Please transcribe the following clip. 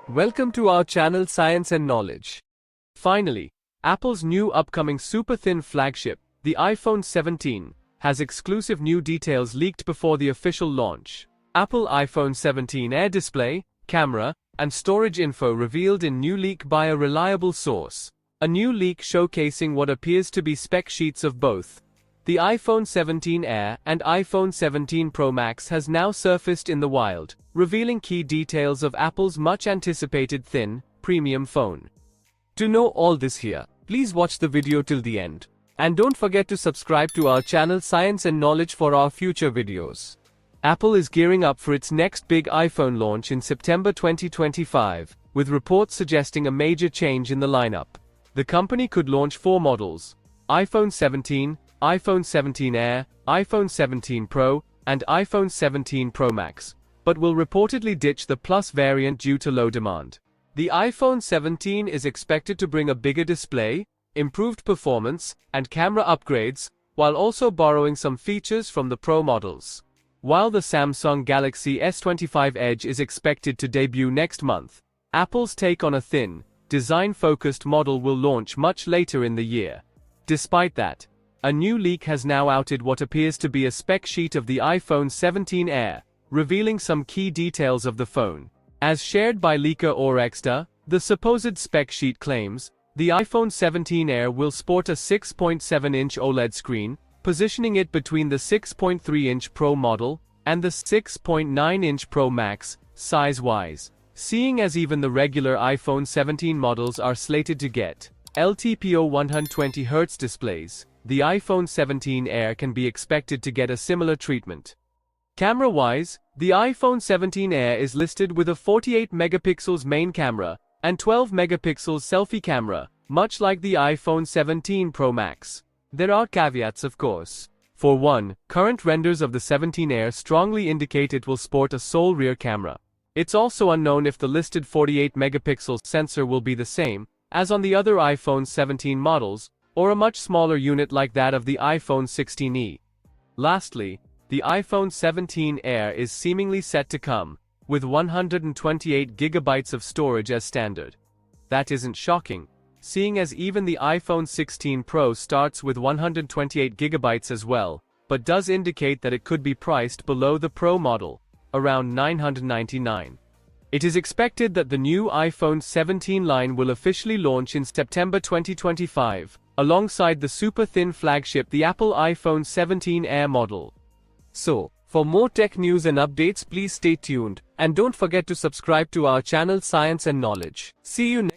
Welcome to our channel Science and Knowledge. Finally, Apple's new upcoming super thin flagship, the iPhone 17, has exclusive new details leaked before the official launch. Apple iPhone 17 Air display, camera, and storage info revealed in new leak by a reliable source. A new leak showcasing what appears to be spec sheets of both the iPhone 17 Air and iPhone 17 Pro Max has now surfaced in the wild, revealing key details of Apple's much-anticipated thin, premium phone. To know all this here, please watch the video till the end. And don't forget to subscribe to our channel Science and Knowledge for our future videos. Apple is gearing up for its next big iPhone launch in September 2025, with reports suggesting a major change in the lineup. The company could launch 4 models: iPhone 17, iPhone 17 Air, iPhone 17 Pro, and iPhone 17 Pro Max, but will reportedly ditch the Plus variant due to low demand. The iPhone 17 is expected to bring a bigger display, improved performance, and camera upgrades, while also borrowing some features from the Pro models. While the Samsung Galaxy S25 Edge is expected to debut next month, Apple's take on a thin, design-focused model will launch much later in the year. Despite that, a new leak has now outed what appears to be a spec sheet of the iPhone 17 Air, revealing some key details of the phone. As shared by leaker Orexta, the supposed spec sheet claims, the iPhone 17 Air will sport a 6.7-inch OLED screen, positioning it between the 6.3-inch Pro model and the 6.9-inch Pro Max, size-wise. Seeing as even the regular iPhone 17 models are slated to get LTPO 120Hz displays, the iPhone 17 Air can be expected to get a similar treatment. Camera-wise, the iPhone 17 Air is listed with a 48 megapixels main camera and 12 megapixels selfie camera, much like the iPhone 17 Pro Max. There are caveats, of course. For one, current renders of the 17 Air strongly indicate it will sport a sole rear camera. It's also unknown if the listed 48 megapixel sensor will be the same as on the other iPhone 17 models, or a much smaller unit like that of the iPhone 16e. Lastly, the iPhone 17 Air is seemingly set to come with 128 GB of storage as standard. That isn't shocking, seeing as even the iPhone 16 Pro starts with 128 GB as well, but does indicate that it could be priced below the Pro model, around $999. It is expected that the new iPhone 17 line will officially launch in September 2025, alongside the super thin flagship, the Apple iPhone 17 Air model. So, for more tech news and updates, please stay tuned, and don't forget to subscribe to our channel Science and Knowledge. See you next time.